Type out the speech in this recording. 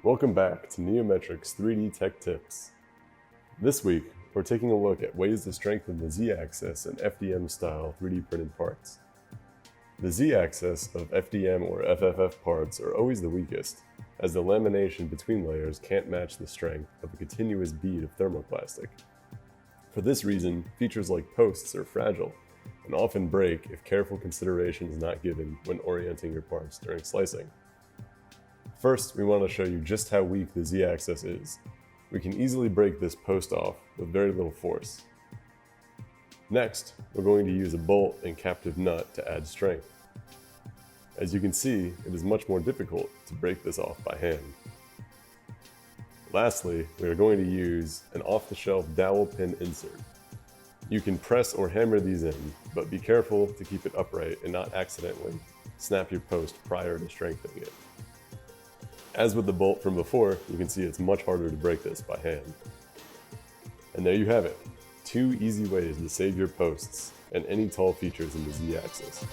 Welcome back to NeoMetrix 3D Tech Tips. This week, we're taking a look at ways to strengthen the Z-axis in FDM-style 3D printed parts. The Z-axis of FDM or FFF parts are always the weakest, as the lamination between layers can't match the strength of a continuous bead of thermoplastic. For this reason, features like posts are fragile and often break if careful consideration is not given when orienting your parts during slicing. First, we want to show you just how weak the Z-axis is. We can easily break this post off with very little force. Next, we're going to use a bolt and captive nut to add strength. As you can see, it is much more difficult to break this off by hand. Lastly, we are going to use an off-the-shelf dowel pin insert. You can press or hammer these in, but be careful to keep it upright and not accidentally snap your post prior to strengthening it. As with the bolt from before, you can see it's much harder to break this by hand. And there you have it, 2 easy ways to save your posts and any tall features in the Z-axis.